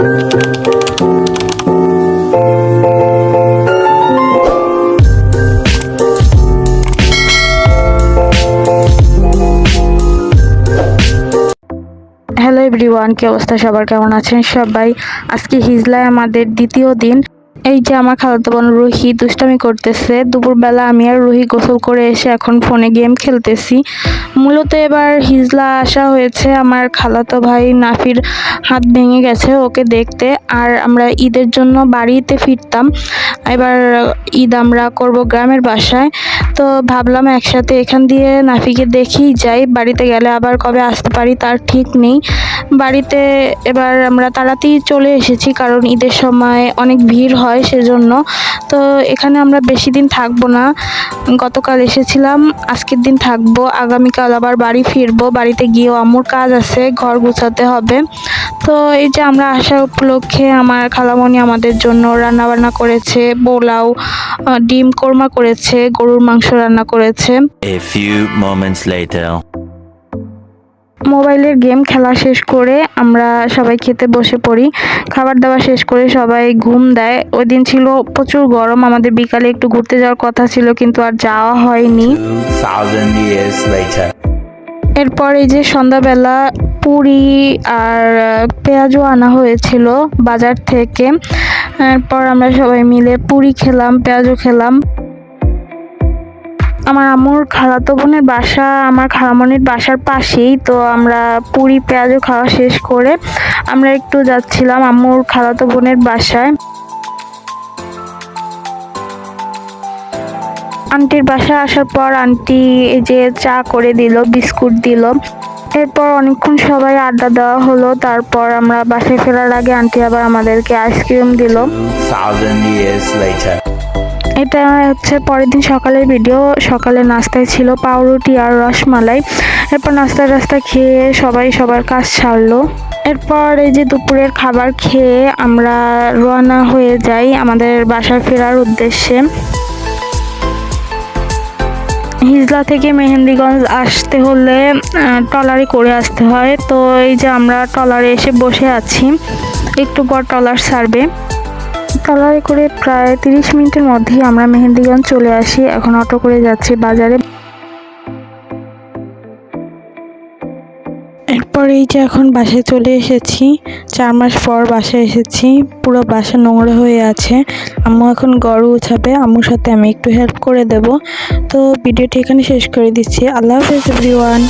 Hello everyone, কি অবস্থা সবার, কেমন আছেন সবাই? আজকে হিজলায় আমাদের দ্বিতীয় দিন। এই যে আমার খালাতো বোন রুহি দুষ্টামি করতেছে। দুপুরবেলা আমি আর রুহি গোসল করে এসে এখন ফোনে গেম খেলতেছি। মূলত এবার হিজলা আসা হয়েছে আমার খালাতো ভাই নাফির হাত ভেঙে গেছে ওকে দেখতে, আর আমরা ঈদের জন্য বাড়িতে ফিরতাম। এবার ঈদ আমরা করব গ্রামের বাসায়, তো ভাবলাম একসাথে এখান দিয়ে নাফিকে দেখেই যাই। বাড়িতে গেলে আবার কবে আসতে পারি তার ঠিক নেই। বাড়িতে এবার আমরা তাড়াতাড়ি চলে এসেছি, কারণ ঈদের সময় অনেক ভিড় হয় সেজন্য। তো এখানে আমরা বেশি দিন থাকবো না, গতকাল এসেছিলাম, আজকের দিন থাকবো, আগামীকাল আবার বাড়ি ফিরবো। বাড়িতে গিয়েও আম্মুর কাজ আছে, ঘর গুছাতে হবে। তো এই যে আমরা আসার উপলক্ষে আমার খালামণি আমাদের জন্য রান্নাবান্না করেছে, পোলাও, ডিম কোরমা করেছে, গরুর মাংস রান্না করেছে। A few moments later. মোবাইলের গেম খেলা শেষ করে আমরা সবাই খেতে বসে পড়ি। খাবার দাবার শেষ করে সবাই ঘুম দেয়। ওই দিন ছিল প্রচুর গরম, আমাদের বিকালে একটু ঘুরতে যাওয়ার কথা ছিল কিন্তু আর যাওয়া হয়নি। 2000 years later. এরপর এই যে সন্ধ্যাবেলা পুরি আর পেঁয়াজও আনা হয়েছিল বাজার থেকে। এরপর আমরা সবাই মিলে পুরি খেলাম, পেঁয়াজও খেলাম। আমার আম্মুর খালাতো বোনের বাসা আমার খালামণির বাসার পাশেই, তো আমরা পুরি পেঁয়াজও খাওয়া শেষ করে আমরা একটু যাচ্ছিলাম আম্মুর খালাতো বোনের বাসায়। আন্টির বাসায় আসার পর আন্টি এই যে চা করে দিল, বিস্কুট দিল। এরপর অনেকক্ষণ সবাই আড্ডা দেওয়া হলো। তারপর আমরা বাসায় ফেরার আগে আন্টি আবার আমাদেরকে আইসক্রিম দিল। 2000 years later. এটা হচ্ছে পরের দিন সকালের ভিডিও। সকালে নাস্তায় ছিল পাউরুটি আর রসমালাই। এরপর নাস্তা খেয়ে সবাই সবার কাজ ছাড়লো। এরপর এই যে দুপুরের খাবার খেয়ে আমরা রওনা হয়ে যাই আমাদের বাসায় ফেরার উদ্দেশ্যে। হিজলা থেকে মেহেন্দিগঞ্জ আসতে হলে ট্রলারে করে আসতে হয়। তো এই যে আমরা ট্রলারে এসে বসে আছি, একটু পর ট্রলার ছাড়বে। ট্রলারে করে প্রায় 30 মিনিটের মধ্যেই আমরা মেহেন্দিগঞ্জ চলে আসি। এখন অটো করে যাচ্ছি বাজারে। এরপর এই যে এখন বাসায় চলে এসেছি, 4 মাস পর বাসায় এসেছি। পুরো বাসা নোংরা হয়ে আছে। আম্মু এখন গরু উঠাবে, আম্মুর সাথে আমি একটু হেল্প করে দেব। তো ভিডিওটি এখানে শেষ করে দিচ্ছি। আল্লাহ হাফেজ এভরিওয়ান।